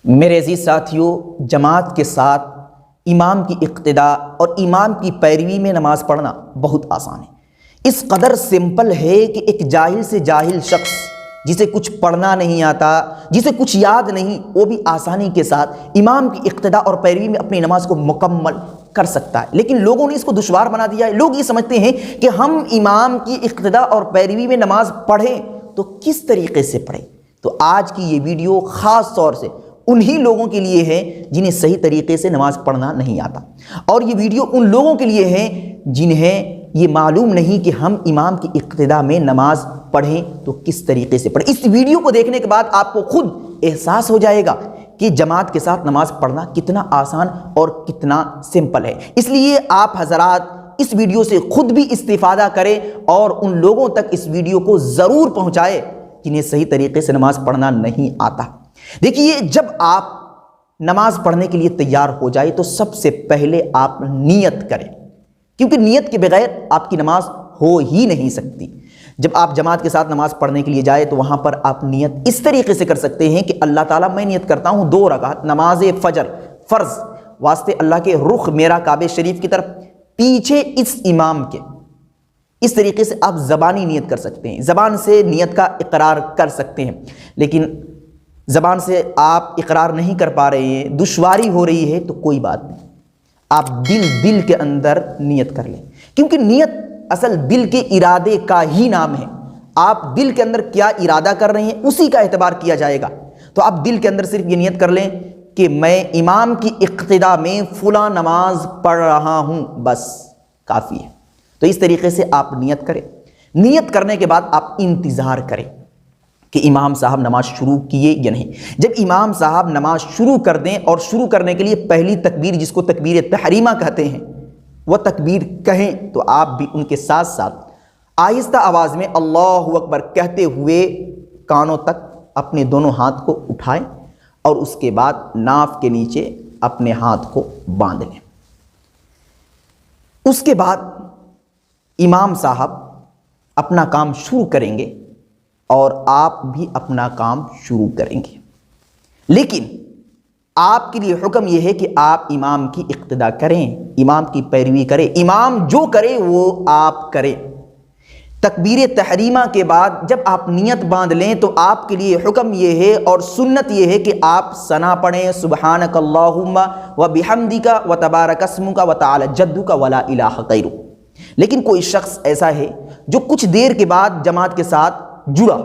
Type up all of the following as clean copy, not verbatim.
میرے عزیز ساتھیوں، جماعت کے ساتھ امام کی اقتداء اور امام کی پیروی میں نماز پڑھنا بہت آسان ہے۔ اس قدر سمپل ہے کہ ایک جاہل سے جاہل شخص جسے کچھ پڑھنا نہیں آتا، جسے کچھ یاد نہیں، وہ بھی آسانی کے ساتھ امام کی اقتداء اور پیروی میں اپنی نماز کو مکمل کر سکتا ہے۔ لیکن لوگوں نے اس کو دشوار بنا دیا ہے۔ لوگ یہ سمجھتے ہیں کہ ہم امام کی اقتداء اور پیروی میں نماز پڑھیں تو کس طریقے سے پڑھیں۔ تو آج کی یہ ویڈیو خاص طور سے انہی لوگوں کے لیے ہے جنہیں صحیح طریقے سے نماز پڑھنا نہیں آتا، اور یہ ویڈیو ان لوگوں کے لیے ہے جنہیں یہ معلوم نہیں کہ ہم امام کی اقتداء میں نماز پڑھیں تو کس طریقے سے پڑھیں۔ اس ویڈیو کو دیکھنے کے بعد آپ کو خود احساس ہو جائے گا کہ جماعت کے ساتھ نماز پڑھنا کتنا آسان اور کتنا سمپل ہے۔ اس لیے آپ حضرات اس ویڈیو سے خود بھی استفادہ کریں اور ان لوگوں تک اس ویڈیو کو ضرور پہنچائے جنہیں صحیح طریقے سے نماز پڑھنا نہیں آتا۔ دیکھیے، جب آپ نماز پڑھنے کے لیے تیار ہو جائے تو سب سے پہلے آپ نیت کریں، کیونکہ نیت کے بغیر آپ کی نماز ہو ہی نہیں سکتی۔ جب آپ جماعت کے ساتھ نماز پڑھنے کے لیے جائے تو وہاں پر آپ نیت اس طریقے سے کر سکتے ہیں کہ اللہ تعالیٰ، میں نیت کرتا ہوں 2 رکعت نماز فجر فرض واسطے اللہ کے رخ میرا کعبہ شریف کی طرف، پیچھے اس امام کے۔ اس طریقے سے آپ زبانی نیت کر سکتے ہیں، زبان سے نیت کا اقرار کر سکتے ہیں۔ لیکن زبان سے آپ اقرار نہیں کر پا رہے ہیں، دشواری ہو رہی ہے، تو کوئی بات نہیں، آپ دل کے اندر نیت کر لیں، کیونکہ نیت اصل دل کے ارادے کا ہی نام ہے۔ آپ دل کے اندر کیا ارادہ کر رہے ہیں اسی کا اعتبار کیا جائے گا۔ تو آپ دل کے اندر صرف یہ نیت کر لیں کہ میں امام کی اقتداء میں فلاں نماز پڑھ رہا ہوں، بس کافی ہے۔ تو اس طریقے سے آپ نیت کریں۔ نیت کرنے کے بعد آپ انتظار کریں کہ امام صاحب نماز شروع کیے یا نہیں۔ جب امام صاحب نماز شروع کر دیں، اور شروع کرنے کے لیے پہلی تکبیر جس کو تکبیر تحریمہ کہتے ہیں وہ تکبیر کہیں، تو آپ بھی ان کے ساتھ ساتھ آہستہ آواز میں اللہ اکبر کہتے ہوئے کانوں تک اپنے دونوں ہاتھ کو اٹھائیں، اور اس کے بعد ناف کے نیچے اپنے ہاتھ کو باندھ لیں۔ اس کے بعد امام صاحب اپنا کام شروع کریں گے اور آپ بھی اپنا کام شروع کریں گے۔ لیکن آپ کے لیے حکم یہ ہے کہ آپ امام کی اقتداء کریں، امام کی پیروی کریں، امام جو کرے وہ آپ کریں۔ تکبیر تحریمہ کے بعد جب آپ نیت باندھ لیں تو آپ کے لیے حکم یہ ہے اور سنت یہ ہے کہ آپ ثنا پڑھیں، سبحانک اللہم و بحمدک و تبارک اسمک و تعالی جدک ولا الہ غیرک۔ لیکن کوئی شخص ایسا ہے جو کچھ دیر کے بعد جماعت کے ساتھ جڑا،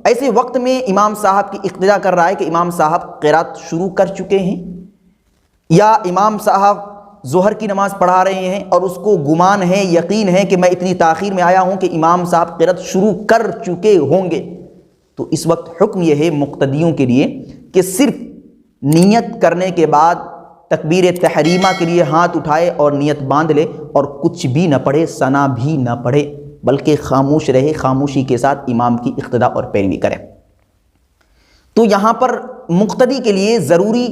ایسے وقت میں امام صاحب کی اقتداء کر رہا ہے کہ امام صاحب قرات شروع کر چکے ہیں، یا امام صاحب ظہر کی نماز پڑھا رہے ہیں اور اس کو گمان ہے، یقین ہے کہ میں اتنی تاخیر میں آیا ہوں کہ امام صاحب قرات شروع کر چکے ہوں گے، تو اس وقت حکم یہ ہے مقتدیوں کے لیے کہ صرف نیت کرنے کے بعد تکبیر تحریمہ کے لیے ہاتھ اٹھائے اور نیت باندھ لے، اور کچھ بھی نہ پڑھے، ثنا بھی نہ پڑھے، بلکہ خاموش رہے، خاموشی کے ساتھ امام کی اقتداء اور پیروی کرے۔ تو یہاں پر مقتدی کے لیے ضروری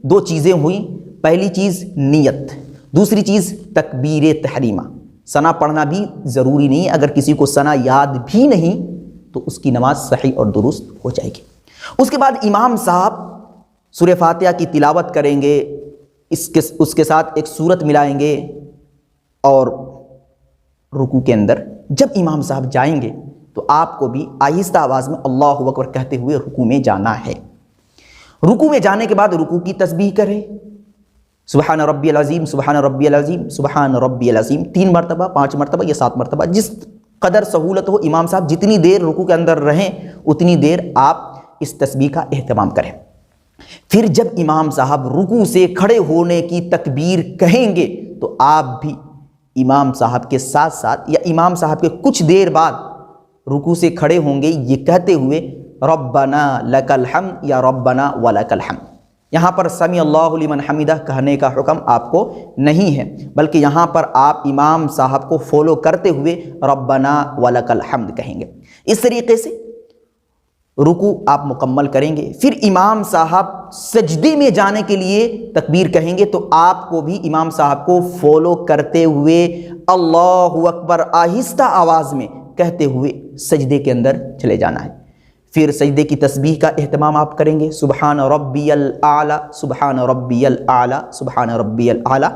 2 چیزیں ہوئیں۔ پہلی چیز نیت، دوسری چیز تکبیر تحریمہ۔ ثنا پڑھنا بھی ضروری نہیں ہے، اگر کسی کو ثنا یاد بھی نہیں تو اس کی نماز صحیح اور درست ہو جائے گی۔ اس کے بعد امام صاحب سورہ فاتحہ کی تلاوت کریں گے، اس کے ساتھ ایک سورت ملائیں گے، اور رکوع کے اندر جب امام صاحب جائیں گے تو آپ کو بھی آہستہ آواز میں اللہ اکبر کہتے ہوئے رکوع میں جانا ہے۔ رکوع میں جانے کے بعد رکوع کی تسبیح کریں، سبحان ربی العظیم، سبحان ربی العظیم، سبحان ربی العظیم 3 مرتبہ، 5 مرتبہ یا 7 مرتبہ، جس قدر سہولت ہو۔ امام صاحب جتنی دیر رکوع کے اندر رہیں اتنی دیر آپ اس تسبیح کا اہتمام کریں۔ پھر جب امام صاحب رکوع سے کھڑے ہونے کی تکبیر کہیں گے تو آپ بھی امام صاحب کے ساتھ ساتھ یا امام صاحب کے کچھ دیر بعد رکوع سے کھڑے ہوں گے، یہ کہتے ہوئے ربنا لک الحمد یا ربنا ولک الحمد۔ یہاں پر سمیع اللہ لمن حمدہ کہنے کا حکم آپ کو نہیں ہے، بلکہ یہاں پر آپ امام صاحب کو فالو کرتے ہوئے ربنا ولک الحمد کہیں گے۔ اس طریقے سے رکوع آپ مکمل کریں گے۔ پھر امام صاحب سجدے میں جانے کے لیے تکبیر کہیں گے تو آپ کو بھی امام صاحب کو فالو کرتے ہوئے اللہ اکبر آہستہ آواز میں کہتے ہوئے سجدے کے اندر چلے جانا ہے۔ پھر سجدے کی تسبیح کا اہتمام آپ کریں گے، سبحان ربی الاعلیٰ، سبحان ربی الاعلیٰ، سبحان ربی الاعلیٰ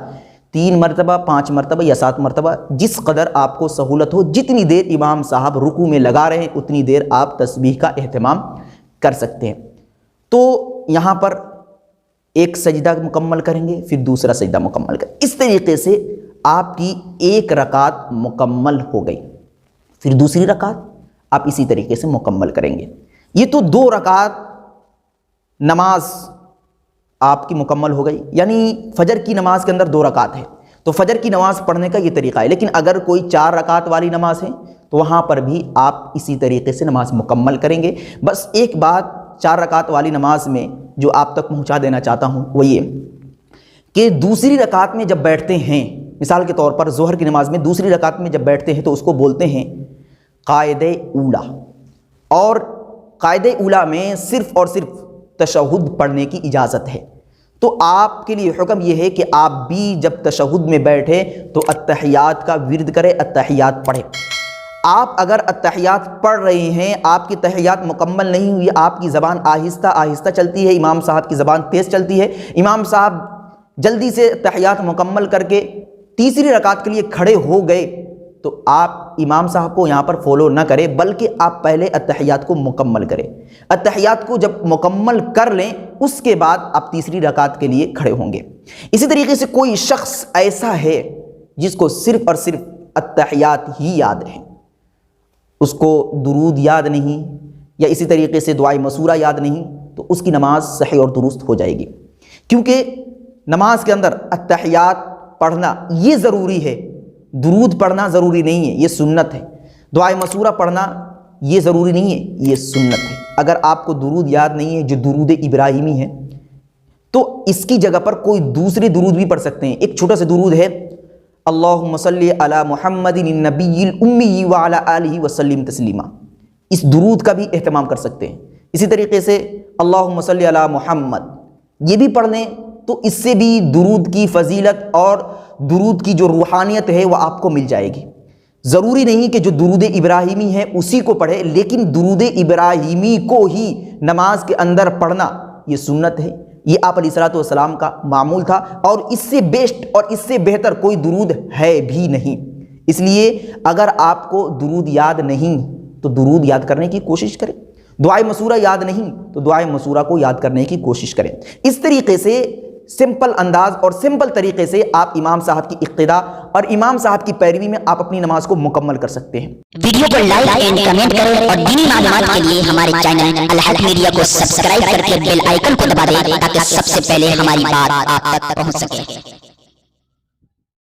3 مرتبہ، 5 مرتبہ یا 7 مرتبہ، جس قدر آپ کو سہولت ہو، جتنی دیر امام صاحب رکوع میں لگا رہے ہیں اتنی دیر آپ تسبیح کا اہتمام کر سکتے ہیں۔ تو یہاں پر ایک سجدہ مکمل کریں گے، پھر دوسرا سجدہ مکمل کریں گے، اس طریقے سے آپ کی 1 رکعت مکمل ہو گئی۔ پھر دوسری رکعت آپ اسی طریقے سے مکمل کریں گے۔ یہ تو 2 رکعت نماز آپ کی مکمل ہو گئی، یعنی فجر کی نماز کے اندر 2 رکعت ہے تو فجر کی نماز پڑھنے کا یہ طریقہ ہے۔ لیکن اگر کوئی 4 رکعت والی نماز ہے تو وہاں پر بھی آپ اسی طریقے سے نماز مکمل کریں گے۔ بس ایک بات 4 رکعت والی نماز میں جو آپ تک پہنچا دینا چاہتا ہوں وہ یہ کہ دوسری رکعت میں جب بیٹھتے ہیں، مثال کے طور پر ظہر کی نماز میں دوسری رکعت میں جب بیٹھتے ہیں تو اس کو بولتے ہیں قاعدہ اولا، اور قاعدہ اولا میں صرف اور صرف تشہد پڑھنے کی اجازت ہے۔ تو آپ کے لیے حکم یہ ہے کہ آپ بھی جب تشہد میں بیٹھے تو التحیات کا ورد کریں، التحیات پڑھیں۔ آپ اگر التحیات پڑھ رہے ہیں، آپ کی تحیات مکمل نہیں ہوئی، آپ کی زبان آہستہ آہستہ چلتی ہے، امام صاحب کی زبان تیز چلتی ہے، امام صاحب جلدی سے تحیات مکمل کر کے تیسری رکعت کے لیے کھڑے ہو گئے، تو آپ امام صاحب کو یہاں پر فالو نہ کریں، بلکہ آپ پہلے التحیات کو مکمل کریں۔ التحیات کو جب مکمل کر لیں اس کے بعد آپ تیسری رکعت کے لیے کھڑے ہوں گے۔ اسی طریقے سے کوئی شخص ایسا ہے جس کو صرف اور صرف التحیات ہی یاد ہیں، اس کو درود یاد نہیں یا اسی طریقے سے دعائے مسورہ یاد نہیں، تو اس کی نماز صحیح اور درست ہو جائے گی، کیونکہ نماز کے اندر التحیات پڑھنا یہ ضروری ہے، درود پڑھنا ضروری نہیں ہے، یہ سنت ہے۔ دعائے مسورہ پڑھنا یہ ضروری نہیں ہے، یہ سنت ہے۔ اگر آپ کو درود یاد نہیں ہے جو درود ابراہیمی ہے تو اس کی جگہ پر کوئی دوسرے درود بھی پڑھ سکتے ہیں۔ ایک چھوٹا سا درود ہے، اللہم صلی علی محمد النبی الامی وعلی آلہ وسلم تسلیما، اس درود کا بھی اہتمام کر سکتے ہیں۔ اسی طریقے سے اللہم صلی علی محمد یہ بھی پڑھ لیں تو اس سے بھی درود کی فضیلت اور درود کی جو روحانیت ہے وہ آپ کو مل جائے گی۔ ضروری نہیں کہ جو درود ابراہیمی ہے اسی کو پڑھے، لیکن درود ابراہیمی کو ہی نماز کے اندر پڑھنا یہ سنت ہے، یہ آپ علیہ الصلوۃ والسلام کا معمول تھا، اور اس سے بیسٹ اور اس سے بہتر کوئی درود ہے بھی نہیں۔ اس لیے اگر آپ کو درود یاد نہیں تو درود یاد کرنے کی کوشش کریں، دعائے مسورہ یاد نہیں تو دعائے مسورہ کو یاد کرنے کی کوشش کریں۔ اس طریقے سے سمپل انداز اور سمپل طریقے سے آپ امام صاحب کی اقتدا اور امام صاحب کی پیروی میں آپ اپنی نماز کو مکمل کر سکتے ہیں۔ ویڈیو کو لائک اینڈ کمنٹ کریں اور دینی معلومات کے لیے ہمارے چینل الحق میڈیا کو سبسکرائب کر کے بیل آئیکن کو دبا دیں تاکہ سب سے پہلے ہماری بات آپ تک پہنچ سکے۔